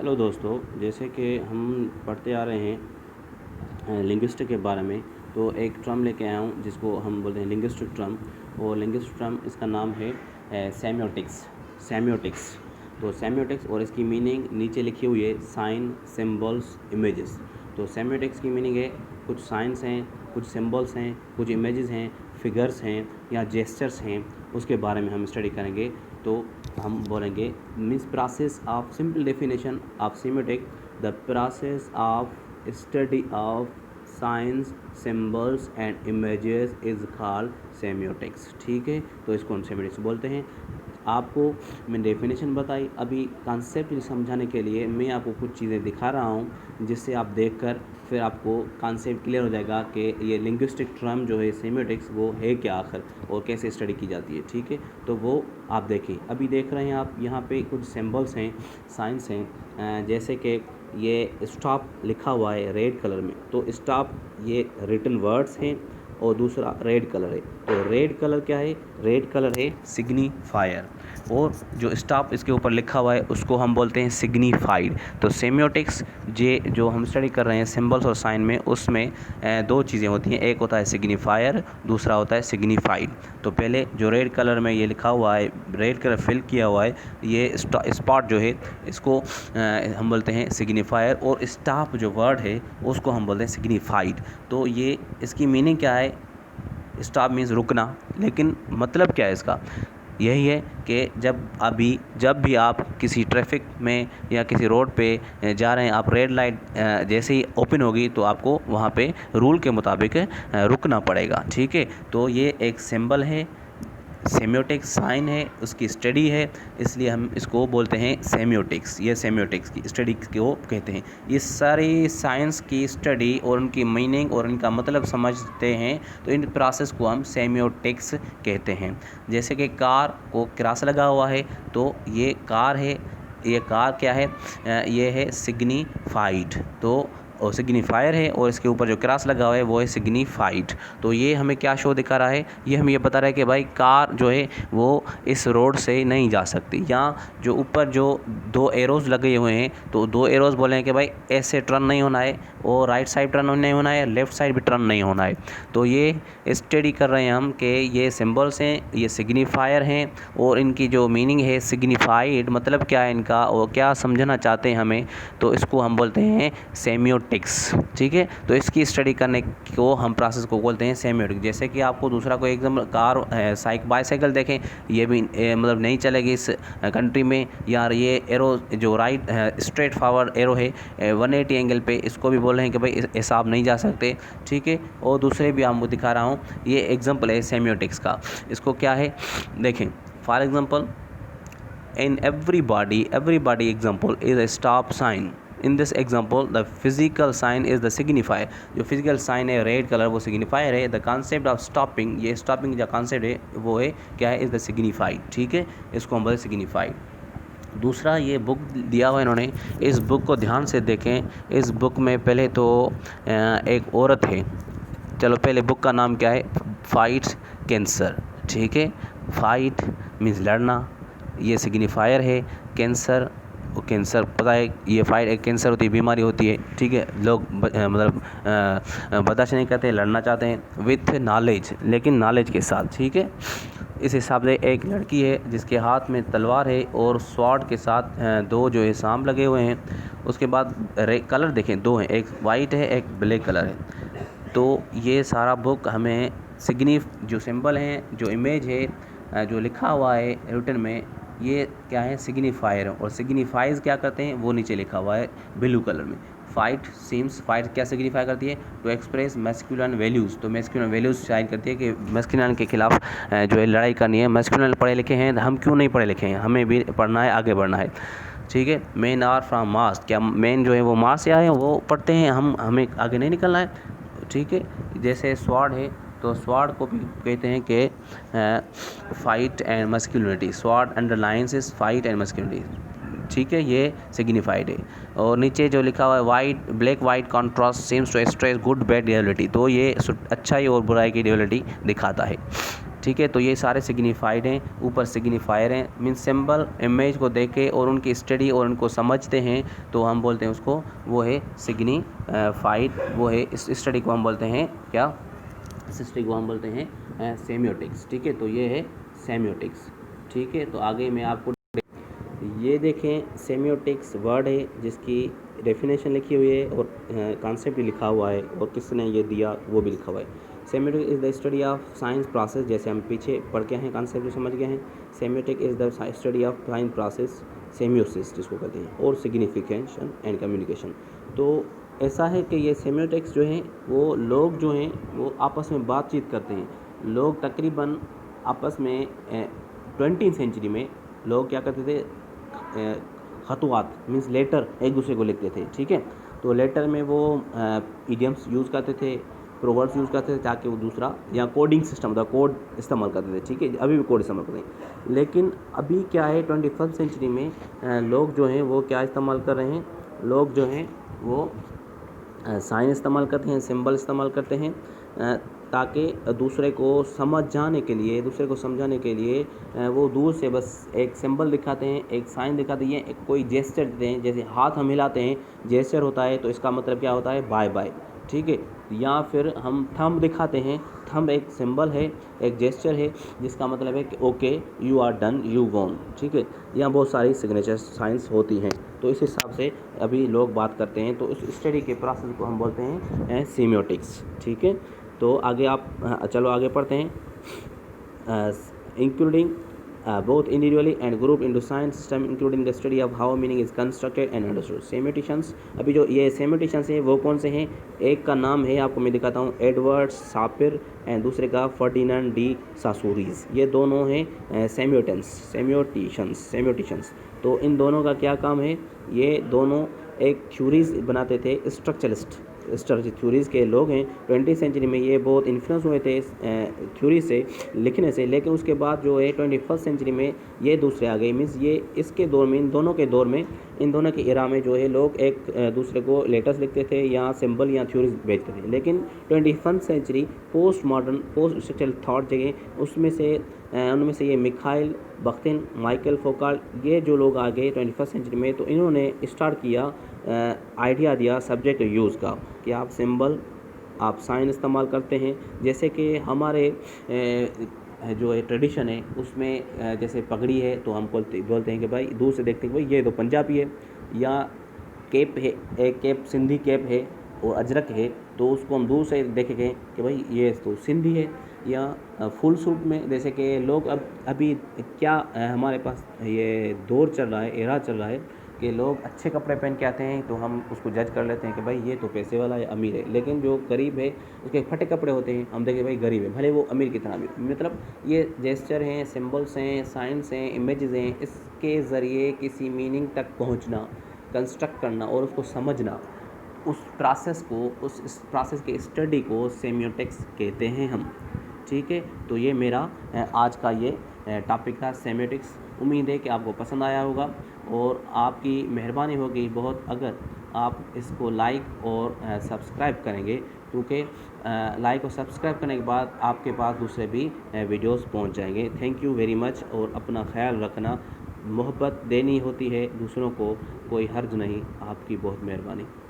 Hello दोस्तों, जैसे कि हम पढ़ते आ रहे हैं लिंग्विस्टिक के बारे में। तो एक टर्म लेके आया हूँ जिसको हम बोलते हैं लिंग्विस्टिक टर्म। और लिंग्विस्टिक टर्म इसका नाम है सेमियोटिक्स। तो सेमियोटिक्स और इसकी मीनिंग नीचे लिखी हुई है, साइन, सिम्बल्स, इमेजेस। तो सेमियोटिक्स की मीनिंग है कुछ साइंस हैं, कुछ सिम्बल्स हैं, कुछ इमेजेस हैं, फिगर्स हैं या जेस्चर्स हैं, उसके बारे में हम स्टडी करेंगे। तो हम बोलेंगे means process of simple definition of सेमियोटिक, the process of study of science, symbols and images is called semiotics. ठीक है, तो इसको हम सेमियोटिक्स बोलते हैं। आपको मैंने डेफिनेशन बताई, अभी कॉन्सेप्ट समझाने के लिए मैं आपको कुछ चीज़ें दिखा रहा हूँ जिससे आप देखकर फिर आपको कॉन्सेप्ट क्लियर हो जाएगा कि ये लिंग्विस्टिक टर्म जो है सेमियोटिक्स वो है क्या आखिर और कैसे स्टडी की जाती है। ठीक है, तो वो आप देखें। अभी देख रहे हैं आप यहाँ पे कुछ सिंबल्स हैं, साइंस हैं, जैसे कि ये स्टॉप लिखा हुआ है रेड कलर में। तो स्टॉप ये रिटन वर्ड्स हैं और दूसरा रेड कलर है। तो रेड कलर क्या है? रेड कलर है सिग्निफायर, और जो स्टॉप इसके ऊपर लिखा हुआ है उसको हम बोलते हैं सिग्निफाइड। तो सेमियोटिक्स जो हम स्टडी कर रहे हैं सिंबल्स और साइन में, उसमें दो चीज़ें होती हैं, एक होता है सिग्निफायर, दूसरा होता है सिग्निफाइड। तो पहले जो रेड कलर में ये लिखा हुआ है, रेड कलर फिल किया हुआ है, ये स्पॉट जो है इसको हम बोलते हैं सिग्निफायर, और स्टॉप जो वर्ड है उसको हम बोलते हैं सिग्निफाइड। तो ये इसकी मीनिंग क्या है? स्टॉप मीन्स रुकना, लेकिन मतलब क्या है इसका? यही है कि जब भी आप किसी ट्रैफिक में या किसी रोड पे जा रहे हैं, आप रेड लाइट जैसे ही ओपन होगी तो आपको वहाँ पे रूल के मुताबिक रुकना पड़ेगा। ठीक है, तो ये एक सिंबल है, सेमियोटिक्स साइन है, उसकी स्टडी है, इसलिए हम इसको बोलते हैं सेमियोटिक्स। ये सेमियोटिक्स की स्टडी को कहते हैं। ये सारी साइंस की स्टडी और उनकी मीनिंग और उनका मतलब समझते हैं, तो इन प्रोसेस को हम सेमियोटिक्स कहते हैं। जैसे कि कार को क्रॉस लगा हुआ है, तो ये कार है, ये कार क्या है? ये है सिग्निफाइड। तो और सिग्निफायर है, और इसके ऊपर जो क्रॉस लगा हुआ है वो है सिग्निफाइड। तो ये हमें क्या शो दिखा रहा है? ये हमें ये बता रहा है कि भाई कार जो है वो इस रोड से नहीं जा सकती। या जो ऊपर जो दो एरोज़ लगे हुए हैं, तो दो एरोज़ बोले हैं कि भाई ऐसे टर्न नहीं होना है, और राइट साइड टर्न नहीं होना है, लेफ़्ट साइड भी टर्न नहीं होना है। तो ये स्टडी कर रहे हैं हम कि ये सिंबल्स हैं, ये सिग्निफायर हैं, और इनकी जो मीनिंग है सिग्निफाइड, मतलब क्या है इनका और क्या समझना चाहते हैं हमें, तो इसको हम बोलते हैं सेमियोटिक्स। ठीक है, तो इसकी स्टडी करने को हम प्रोसेस को बोलते हैं सेमियोटिक्स। जैसे कि आपको दूसरा कोई एग्जाम्पल, कार बाईसाइकिल देखें, ये भी मतलब नहीं चलेगी इस कंट्री में। यार ये एरो जो राइट स्ट्रेट फॉरवर्ड एरो है 180 एंगल पे, इसको भी बोल रहे हैं कि भाई ऐसा आप नहीं जा सकते। ठीक है, और दूसरे भी आपको दिखा रहा हूँ, ये एग्जाम्पल है सेमियोटिक्स का। इसको क्या है देखें, for example in everybody example is a stop sign. In this example the physical sign is the signifier. जो physical sign है रेड कलर वो signifier है। the concept of stopping, ये stopping जो concept है वो है क्या है? is the signified। ठीक है, इसको हम बोलते हैं signified। दूसरा ये बुक दिया हुआ इन्होंने, इस बुक को ध्यान से देखें। इस बुक में पहले तो एक औरत है। चलो पहले बुक का नाम क्या है? Fight cancer. ठीक है, फाइट मीन्स लड़ना, ये सिग्निफायर है। कैंसर, कैंसर पता है, ये फाइट एक कैंसर होती है, बीमारी होती है। ठीक है, लोग मतलब बर्दाश्त नहीं करते, लड़ना चाहते हैं विथ नॉलेज, लेकिन नॉलेज के साथ। ठीक है, इस हिसाब से एक लड़की है जिसके हाथ में तलवार है और स्वॉर्ड के साथ दो जो है सांप लगे हुए हैं। उसके बाद कलर देखें, दो हैं, एक वाइट है एक ब्लैक कलर है। तो ये सारा बुक हमें जो सिंबल हैं, जो इमेज है, जो लिखा हुआ है रिटन में, ये क्या है? सिग्निफायर। और सिग्निफाइज क्या करते हैं वो नीचे लिखा हुआ है ब्लू कलर में। फाइट क्या सिग्निफाई करती है? To express masculine values. तो मैस्कुलिन वैल्यूज़ शायद करती है कि मैस्कुलिन के खिलाफ जो है लड़ाई करनी है। मैस्कुलिन पढ़े लिखे हैं, हम क्यों नहीं पढ़े लिखे हैं? हमें भी पढ़ना है, आगे बढ़ना है। ठीक है, मेन आर फ्राम मार्स, क्या मेन जो है वो मार्स से आए हैं, वो पढ़ते हैं, हमें आगे नहीं निकलना है। ठीक है, जैसे स्वॉर्ड है, तो स्वॉर्ड को भी कहते हैं कि fight and masculinity. Sword underlines is fight and masculinity. ठीक है, ये सिग्निफाइड है। और नीचे जो लिखा हुआ है black white contrast seems to express good bad reality. तो ये अच्छाई और बुराई की रियलिटी दिखाता है। ठीक है। तो ये सारे सिग्निफाइड हैं, ऊपर सिग्निफायर हैं, मीन्स सिंबल इमेज को देख के और उनकी स्टडी और उनको समझते हैं तो हम बोलते हैं उसको, वो है सिग्निफाइड, वो है इस स्टडी को हम बोलते हैं क्या, इस स्टडी को हम बोलते हैं सेमियोटिक्स। ठीक है, तो ये है सेमियोटिक्स। ठीक है, तो आगे मैं आपको ये देखें, सेमियोटिक्स वर्ड है जिसकी डेफिनेशन लिखी हुई है और कॉन्सेप्ट भी लिखा हुआ है और किसने ये दिया वो भी लिखा हुआ है। सेमियोटिक is the study of science process, जैसे हम पीछे पढ़ के हैं कॉन्सेप्ट जो समझ गए हैं। Semiotic is the study of science process, semiosis जिसको कहते हैं, और सिग्निफिकेशन एंड कम्युनिकेशन। तो ऐसा है कि ये सेमियोटिक्स जो है वो लोग जो हैं वो आपस में बातचीत करते हैं। लोग तकरीबन आपस में 20वीं सेंचुरी में लोग क्या करते थे, खतवात मीन्स लेटर एक दूसरे को लिखते थे। ठीक है, तो लेटर में वो इडियम्स यूज़ करते थे, प्रोवर्ब्स यूज़ करते थे ताकि वो दूसरा, या कोडिंग सिस्टम था, कोड इस्तेमाल करते थे। ठीक है, अभी भी कोड इस्तेमाल करते हैं, लेकिन अभी क्या है 21वीं सेंचुरी में लोग जो हैं वो क्या इस्तेमाल कर रहे हैं, लोग जो हैं वो साइन इस्तेमाल करते हैं, सिंबल इस्तेमाल करते हैं ताकि दूसरे को समझ जाने के लिए, दूसरे को समझाने के लिए वो दूर से बस एक सिंबल दिखाते हैं, एक साइन दिखाते हैं, एक कोई जेस्चर देते हैं। जैसे हाथ हम हिलाते हैं, जेस्चर होता है, तो इसका मतलब क्या होता है, बाय बाय। ठीक है, या फिर हम थंब दिखाते हैं, थंब एक सिंबल है, एक जेस्चर है जिसका मतलब है कि okay you are done, you won. ठीक है, यहाँ बहुत सारी सिग्नेचर साइंस होती हैं, तो इस हिसाब से अभी लोग बात करते हैं। तो इस स्टडी के प्रोसेस को हम बोलते हैं सेमियोटिक्स। ठीक है, तो आगे आप चलो आगे पढ़ते हैं। Including both individually and group into science system, including the study of how meaning is constructed and understood. सेमियोटिशियंस, अभी जो ये सेमियोटिशियंस हैं वो कौन से हैं, एक का नाम है आपको मैं दिखाता हूँ, एडवर्ड सापिर, एंड दूसरे का फर्डिनांड डी सासुरीज। ये दोनों हैं सेमियोटिशियंस। तो इन दोनों का क्या काम है, ये दोनों एक थ्योरीज बनाते थे, स्ट्रक्चरलिस्ट थ्योरीज़ के लोग हैं। 20वीं सेंचुरी में ये बहुत इन्फ्लुएंस हुए थे थ्योरी से, लिखने से, लेकिन उसके बाद जो है 21वीं सेंचुरी में ये दूसरे आ गए। मीन्स ये इसके दौर में, इन दोनों के दौर में, इन दोनों के इरा में जो है लोग एक दूसरे को लेटर्स लिखते थे या सिंबल या थ्योरीज भेजते थे। लेकिन 21वीं century post modern, post structural thought जगह, उनमें से ये मिखाइल बख्तिन, माइकल फोकाल्ट, ये जो लोग आ गए 21वीं सेंचुरी में, तो इन्होंने स्टार्ट किया, आइडिया दिया सब्जेक्ट यूज़ का, कि आप सिंबल, आप साइन इस्तेमाल करते हैं। जैसे कि हमारे जो है ट्रेडिशन है उसमें जैसे पगड़ी है तो हम बोलते हैं कि भाई दूर से देखते हैं कि भाई ये तो पंजाबी है, या कैप है, एक कैप सिंधी कैप है और अजरक है, तो उसको हम दूर से देखेंगे कि भाई ये तो सिंधी है। या फुल सूट में, जैसे कि लोग अभी क्या हमारे पास ये दौर चल रहा है, एरा चल रहा है कि लोग अच्छे कपड़े पहन के आते हैं तो हम उसको जज कर लेते हैं कि भाई ये तो पैसे वाला है, अमीर है। लेकिन जो गरीब है उसके फटे कपड़े होते हैं, हम देखें भाई गरीब है, भले वो अमीर की तरह भी। मतलब ये जेस्चर हैं, सिंबल्स हैं, साइंस हैं, इमेजेस हैं, इसके ज़रिए किसी मीनिंग तक पहुंचना, कंस्ट्रक्ट करना और उसको समझना, उस प्रोसेस के स्टडी को सेमियोटिक्स कहते हैं हम। ठीक है, तो ये मेरा आज का ये टॉपिक था, सेमियोटिक्स। उम्मीद है कि आपको पसंद आया होगा और आपकी मेहरबानी होगी बहुत अगर आप इसको लाइक और सब्सक्राइब करेंगे, क्योंकि लाइक और सब्सक्राइब करने के बाद आपके पास दूसरे भी वीडियोस पहुंच जाएंगे। थैंक यू वेरी मच, और अपना ख्याल रखना, मोहब्बत देनी होती है दूसरों को, कोई हर्ज नहीं। आपकी बहुत मेहरबानी।